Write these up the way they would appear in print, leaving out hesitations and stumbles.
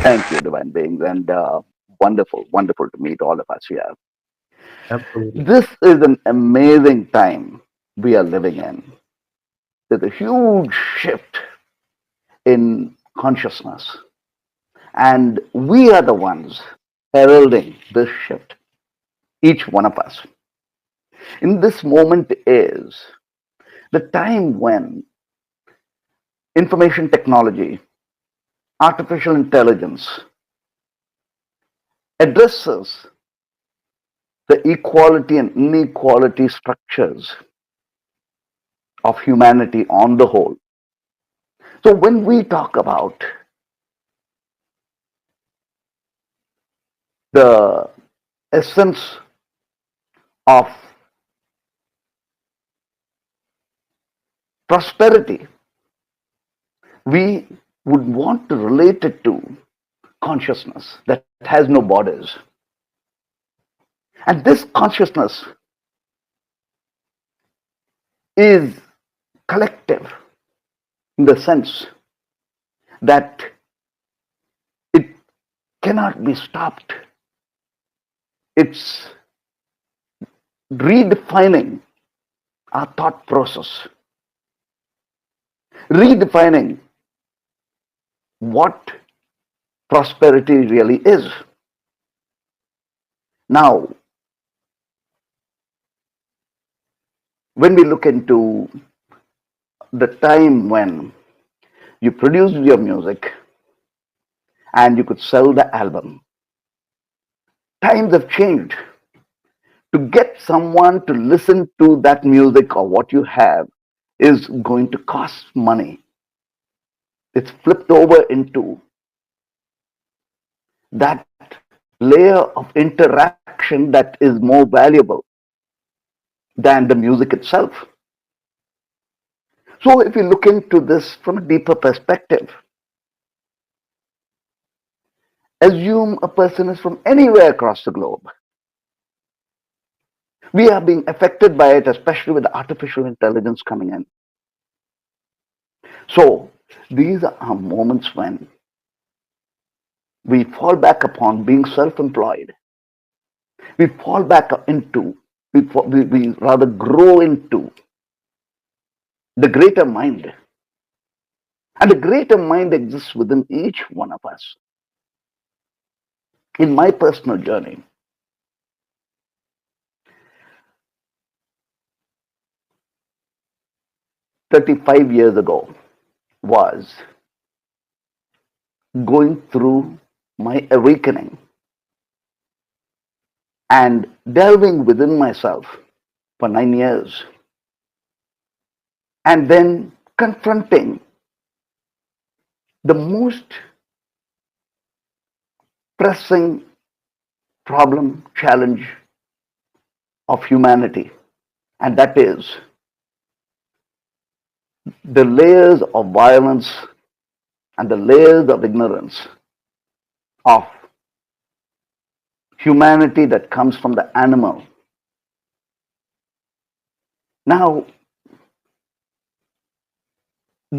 Thank you, divine beings, and wonderful, wonderful to meet all of us here. Absolutely. This is an amazing time we are living in. There's a huge shift in consciousness, and we are the ones heralding this shift, each one of us. In this moment is the time when information technology, artificial intelligence addresses the equality and inequality structures of humanity on the whole. So when we talk about the essence of prosperity, we would want to relate it to consciousness that has no borders. And this consciousness is collective in the sense that it cannot be stopped. It's redefining our thought process, redefining what prosperity really is. Now, when we look into the time when you produced your music and you could sell the album, times have changed. To get someone to listen to that music or what you have is going to cost money. It's flipped over into that layer of interaction that is more valuable than the music itself. So, if you look into this from a deeper perspective, assume a person is from anywhere across the globe. We are being affected by it, especially with the artificial intelligence coming in. So, these are moments when we fall back upon being self employed. We fall back into, we rather grow into the greater mind. And the greater mind exists within each one of us. In my personal journey, 35 years ago, was going through my awakening and delving within myself for 9 years, and then confronting the most pressing problem, challenge of humanity, and that is the layers of violence and the layers of ignorance of humanity that comes from the animal. Now,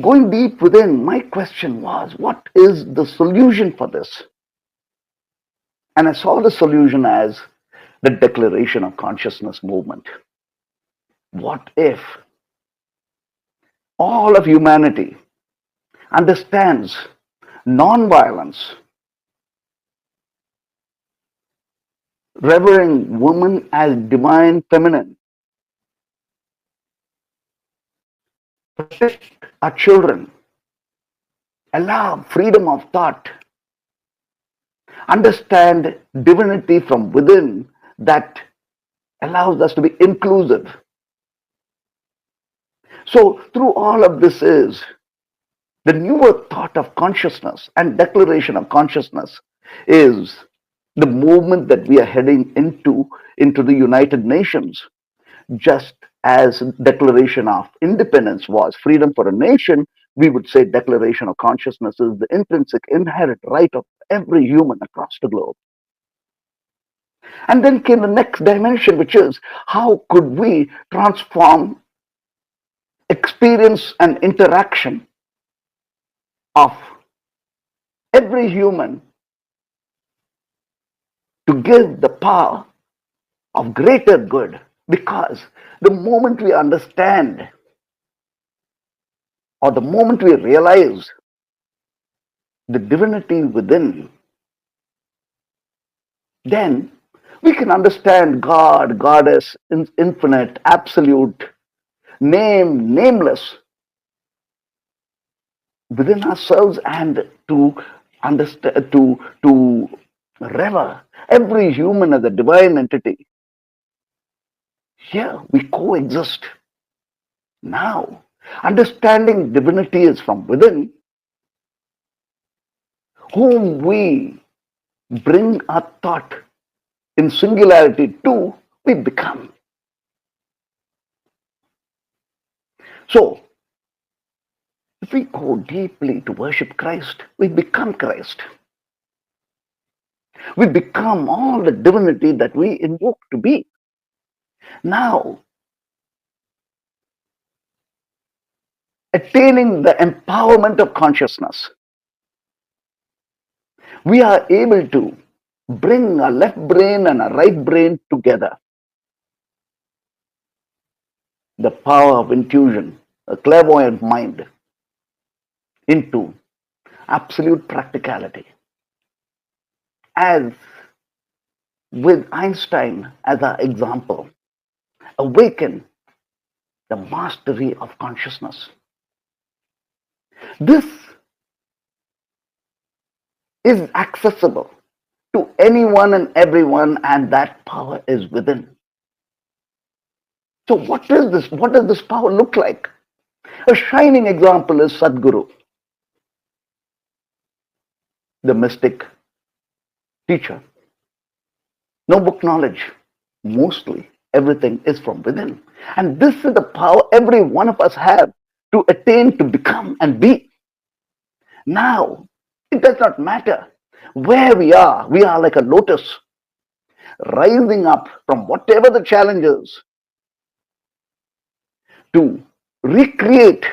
going deep within, my question was, what is the solution for this? And I saw the solution as the declaration of consciousness movement. What if all of humanity understands non-violence, revering woman as divine feminine, protect our children, allow freedom of thought, understand divinity from within that allows us to be inclusive. So, through all of this is the newer thought of consciousness and declaration of consciousness is the movement that we are heading into the United Nations. Just as declaration of independence was freedom for a nation, we would say declaration of consciousness is the intrinsic inherent right of every human across the globe. And then came the next dimension, which is how could we transform experience and interaction of every human to give the power of greater good. Because the moment we understand, or the moment we realize the divinity within, then we can understand God, Goddess, infinite, absolute, nameless within ourselves, and to understand, to rever every human as a divine entity. Here we coexist. Now, understanding divinity is from within, whom we bring our thought in singularity to, we become. So, if we go deeply to worship Christ, we become Christ. We become all the divinity that we invoke to be. Now, attaining the empowerment of consciousness, we are able to bring a left brain and a right brain together. The power of intuition, a clairvoyant mind, into absolute practicality. As with Einstein as our example, awaken the mastery of consciousness. This is accessible to anyone and everyone, and that power is within. So what is this? What does this power look like? A shining example is Sadhguru, the mystic teacher. No book knowledge. Mostly everything is from within. And this is the power every one of us have to attain, to become and be. Now, it does not matter where we are. We are like a lotus rising up from whatever the challenge is to recreate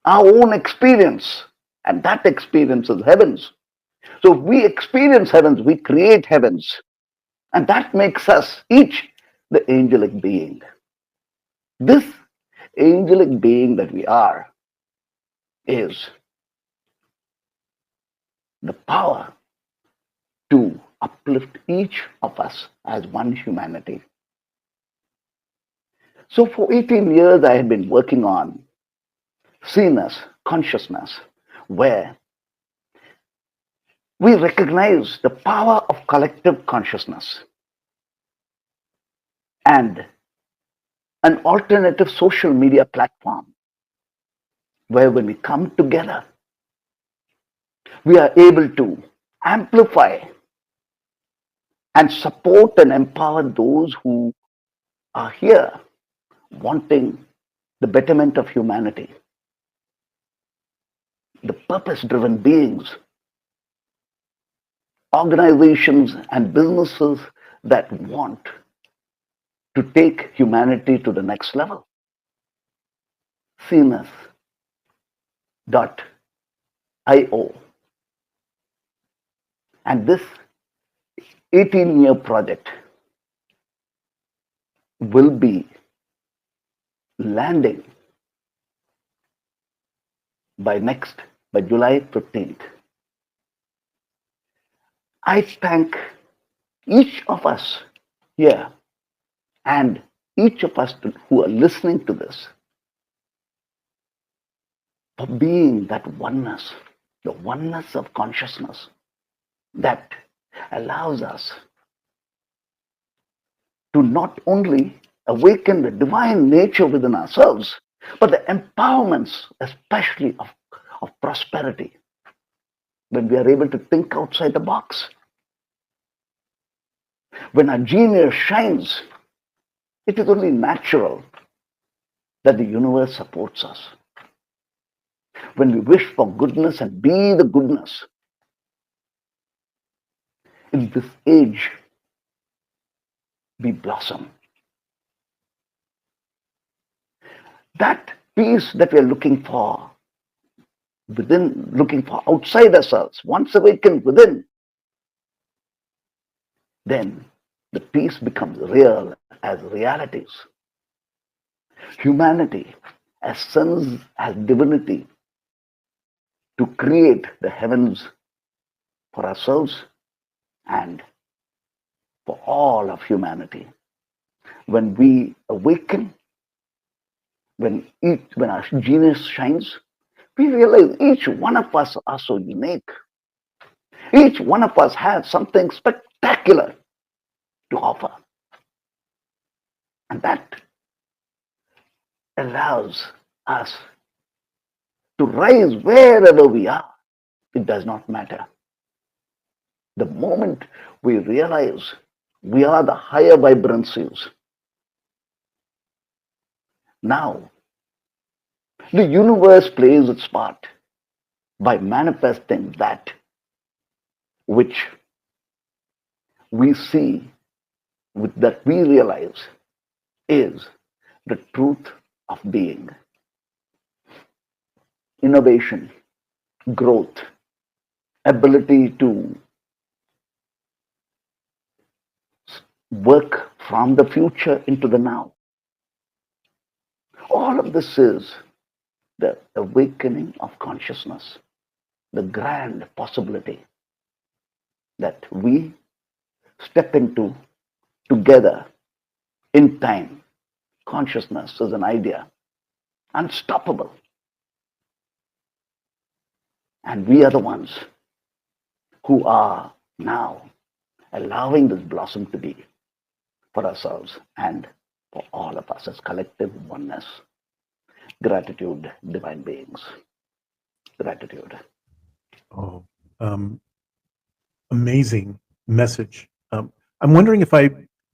our own experience. And that experience is heavens. So if we experience heavens, we create heavens. And that makes us each the angelic being. This angelic being that we are is the power to uplift each of us as one humanity. So for 18 years, I had been working on seenness, consciousness, where we recognize the power of collective consciousness and an alternative social media platform where when we come together, we are able to amplify and support and empower those who are here wanting the betterment of humanity, the purpose-driven beings, organizations and businesses that want to take humanity to the next level. Seenness.io. And this 18-year project will be landing by July 15th. I thank each of us here and each of us who are listening to this for being that oneness, the oneness of consciousness that allows us to not only awaken the divine nature within ourselves, but the empowerments, especially of prosperity, when we are able to think outside the box. When our genius shines, it is only natural that the universe supports us. When we wish for goodness and be the goodness, in this age, we blossom. That peace that we are looking for within, looking for outside ourselves, once awakened within, then the peace becomes real as realities. Humanity as sons, as divinity, to create the heavens for ourselves and for all of humanity. When we awaken, when our genius shines, we realize each one of us are so unique. Each one of us has something spectacular to offer. And that allows us to rise wherever we are. It does not matter. The moment we realize we are the higher vibrancies, now the universe plays its part by manifesting that which we see, that we realize is the truth of being. Innovation, growth, ability to work from the future into the now. All of this is the awakening of consciousness, the grand possibility that we step into together in time. Consciousness is an idea, unstoppable. And we are the ones who are now allowing this blossom to be for ourselves and for all of us as collective oneness. Gratitude, divine beings. Gratitude. Oh, um, amazing message. I'm wondering if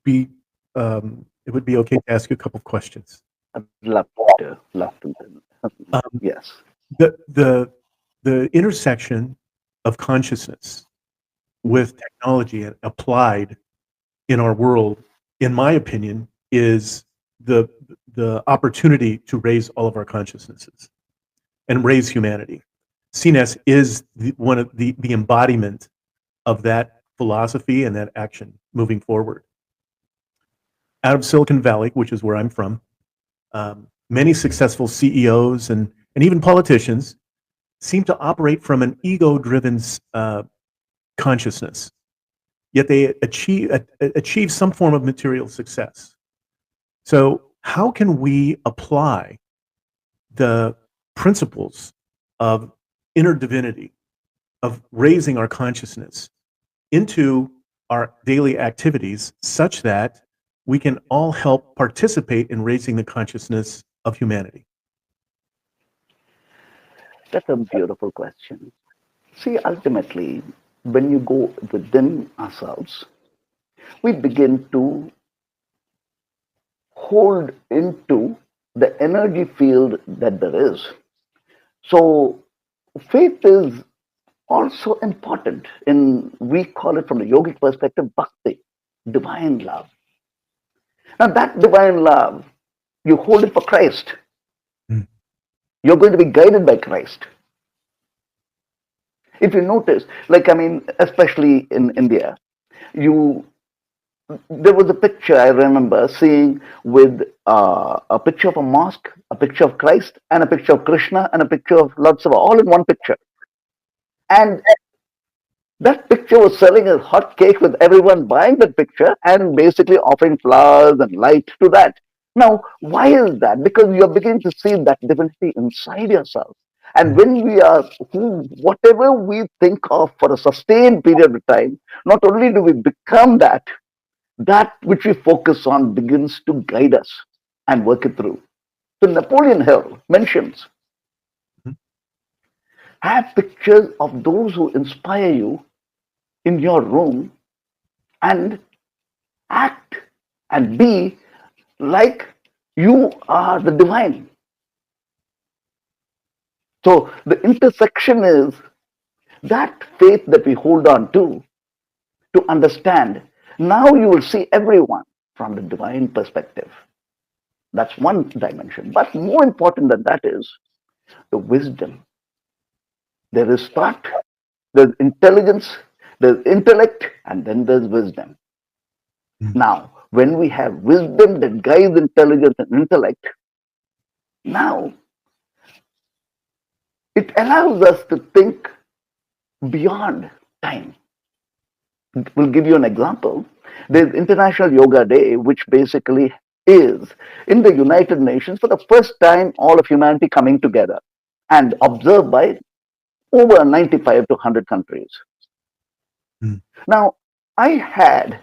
be, it would be okay to ask you a couple of questions. I'd love to. Um, Yes. the the the intersection of consciousness with technology applied in our world, in my opinion, is the opportunity to raise all of our consciousnesses and raise humanity. CNES is one of the embodiment of that philosophy and that action moving forward. Out of Silicon Valley, which is where I'm from, many successful CEOs and even politicians seem to operate from an ego-driven consciousness, yet they achieve some form of material success. So how can we apply the principles of inner divinity, of raising our consciousness into our daily activities such that we can all help participate in raising the consciousness of humanity? That's a beautiful question. See, ultimately, when you go within ourselves, we begin to hold into the energy field that there is. So, faith is also important in, we call it from the yogic perspective, bhakti, divine love. Now, that divine love, you hold it for Christ. Mm. You're going to be guided by Christ. If you notice, especially in India, you there was a picture I remember seeing with a picture of a mosque, a picture of Christ, and a picture of Krishna, and a picture of Lord Shiva, all in one picture. And that picture was selling as hot cake with everyone buying that picture and basically offering flowers and light to that. Now, why is that? Because you're beginning to see that divinity inside yourself. And Mm. when we are whatever we think of for a sustained period of time, not only do we become that, that which we focus on begins to guide us and work it through. So Napoleon Hill mentions, Mhm. have pictures of those who inspire you in your room and act and be like you are the divine. So the intersection is that faith that we hold on to understand. Now you will see everyone from the divine perspective. That's one dimension. But more important than that is the wisdom. There is thought, there's intelligence, there's intellect, and then there's wisdom. Mm. Now, when we have wisdom that guides intelligence and intellect, now it allows us to think beyond time. We'll give you an example. There's International Yoga Day, which basically is in the United Nations for the first time, all of humanity coming together and observed by over 95 to 100 countries. Mm. Now, I had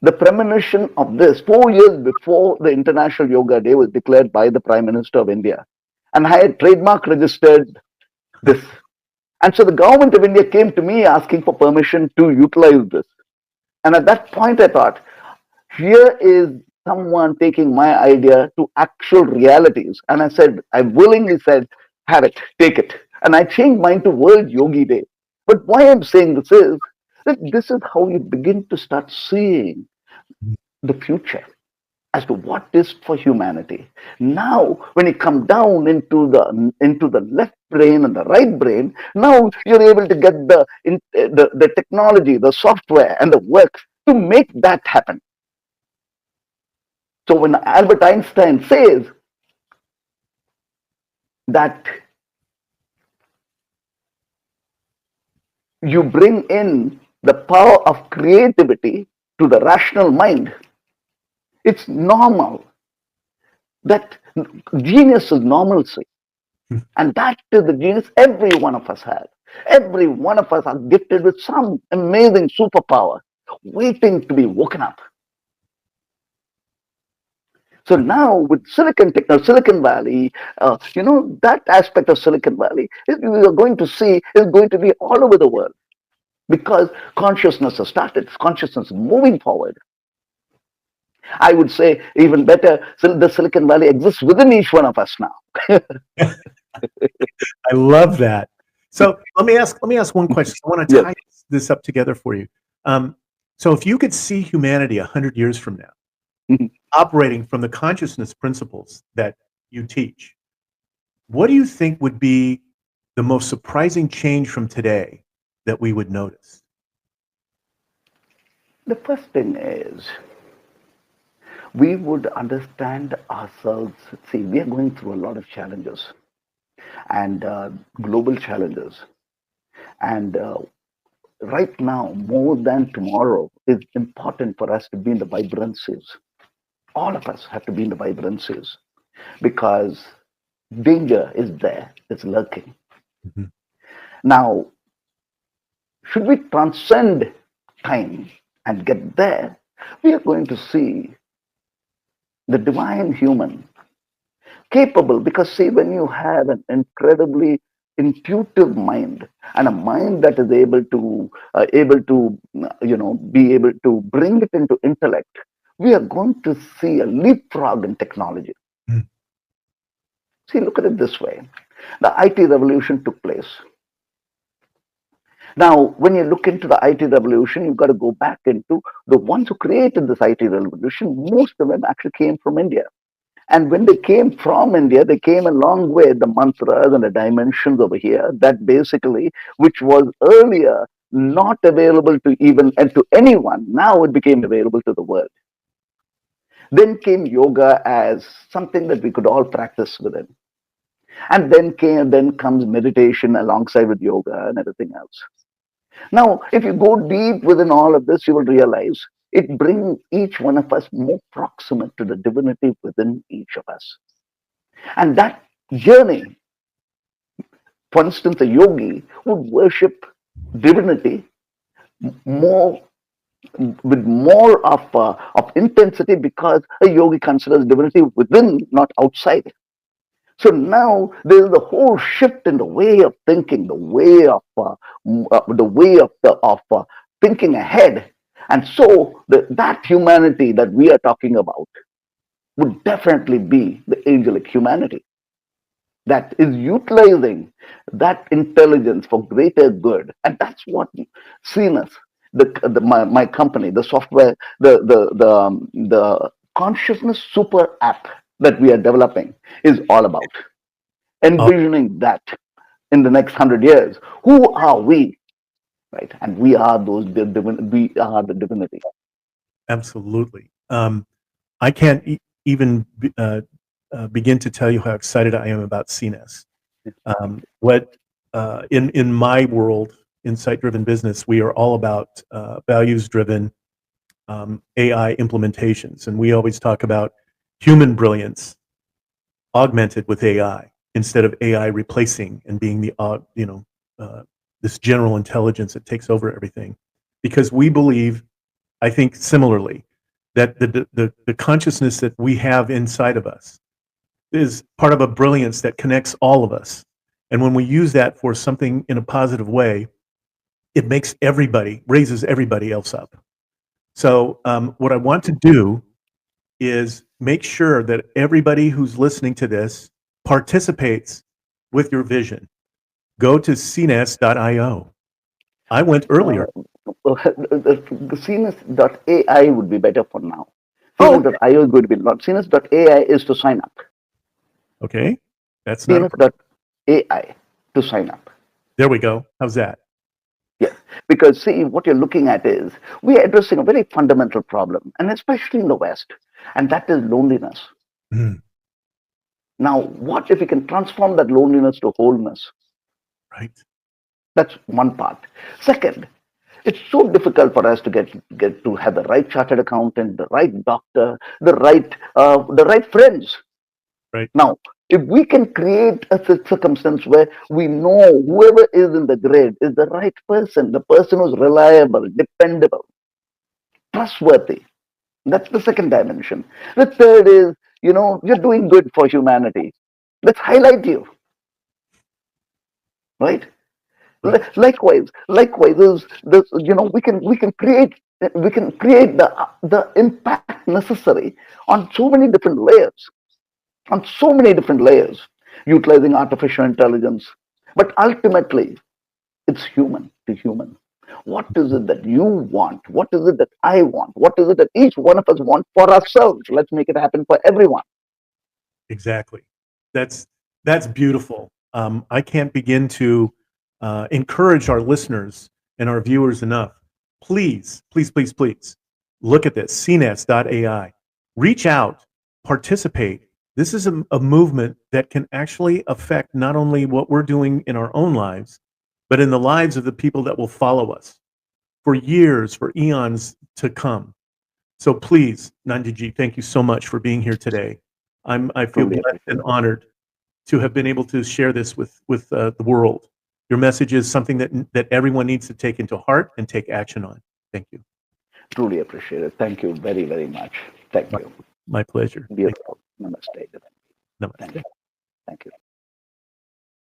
the premonition of this 4 years before the International Yoga Day was declared by the Prime Minister of India. And I had trademark registered this. And so the government of India came to me asking for permission to utilize this. And at that point, I thought, here is someone taking my idea to actual realities. And I said, I willingly said, have it, take it. And I changed mine to World Yogi Day. But why I'm saying this is that this is how you begin to start seeing the future as to what is for humanity. Now, when you come down into the left brain and the right brain, now you're able to get the technology, the software, and the work to make that happen. So when Albert Einstein says that you bring in the power of creativity to the rational mind, it's normal that genius is normalcy. And that is the genius every one of us has. Every one of us are gifted with some amazing superpower waiting to be woken up. So now with Silicon Technology, Silicon Valley, that aspect of Silicon Valley, we are going to see is going to be all over the world because consciousness has started, consciousness is moving forward. I would say even better, the Silicon Valley exists within each one of us now. I love that. So let me ask one question. I want to Yes. tie this up together for you. So if you could see humanity 100 years from now, Mhm. operating from the consciousness principles that you teach, what do you think would be the most surprising change from today that we would notice? The first thing is we would understand ourselves. See, we are going through a lot of challenges and global challenges. And right now, more than tomorrow, is important for us to be in the vibrancies. All of us have to be in the vibrancies because danger is there, it's lurking. Mhm. Now, should we transcend time and get there, we are going to see the divine human capable because see when you have an incredibly intuitive mind and a mind that is be able to bring it into intellect, we are going to see a leapfrog in technology. Mm. See, look at it this way. The IT revolution took place. Now, when you look into the IT revolution, you've got to go back into the ones who created this IT revolution. Most of them actually came from India. And when they came from India, they came along with the mantras and the dimensions over here that basically, which was earlier not available to even and to anyone, now it became available to the world. Then came yoga as something that we could all practice within. And then comes meditation alongside with yoga and everything else. Now, if you go deep within all of this, you will realize it brings each one of us more proximate to the divinity within each of us. And that journey, for instance, a yogi would worship divinity more with more of intensity because a yogi considers divinity within, not outside. So now there is a whole shift in the way of thinking, the way of thinking ahead, and so that humanity that we are talking about would definitely be the angelic humanity that is utilizing that intelligence for greater good, and that's what CNS, my company, the software, the consciousness super app that we are developing is all about Oh, envisioning that in the next 100 years. Who are we, right? And we are we are the divinity. Absolutely. I can't even begin to tell you how excited I am about CNES. What in my world, insight-driven business, we are all about values-driven AI implementations, and we always talk about human brilliance augmented with AI instead of AI replacing and being the this general intelligence that takes over everything, because we believe, I think similarly, that the consciousness that we have inside of us is part of a brilliance that connects all of us. And when we use that for something in a positive way, it makes everybody, raises everybody else up. So what I want to do is make sure that everybody who's listening to this participates with your vision. Go to cnes.io. I went earlier. The CNS.ai would be better for now. Oh, okay. CNS.io is going to be not. CNS.ai is to sign up. Okay, that's not a problem. CNS.ai to sign up. There we go. How's that? Yes, because see, what you're looking at is we are addressing a very fundamental problem, and especially in the West, and that is loneliness. Mm, Now, what if we can transform that loneliness to wholeness? right. That's one part. Second, it's so difficult for us to get to have the right chartered accountant, the right doctor, the right friends. Right. Now, if we can create a circumstance where we know whoever is in the grid is the right person, the person who's reliable, dependable, trustworthy. That's the second dimension. The third is, you're doing good for humanity. Let's highlight you, right? Right. Likewise is this, we can create the impact necessary on so many different layers, utilizing artificial intelligence. But ultimately, it's human to human. What is it that you want? What is it that I want? What is it that each one of us want for ourselves? Let's make it happen for everyone. Exactly. That's beautiful. I can't begin to encourage our listeners and our viewers enough. Please, please, please, please look at this, cnes.ai. Reach out, participate. This is a movement that can actually affect not only what we're doing in our own lives, but in the lives of the people that will follow us for years, for eons to come. So please, NandhiJi, thank you so much for being here today. I feel Truly blessed and appreciate it. honored to have been able to share this with the world. Your message is something that everyone needs to take into heart and take action on. Thank you. Truly appreciate it. Thank you very, very much. Thank My, you. my pleasure. Thank you. Beautiful. Namaste.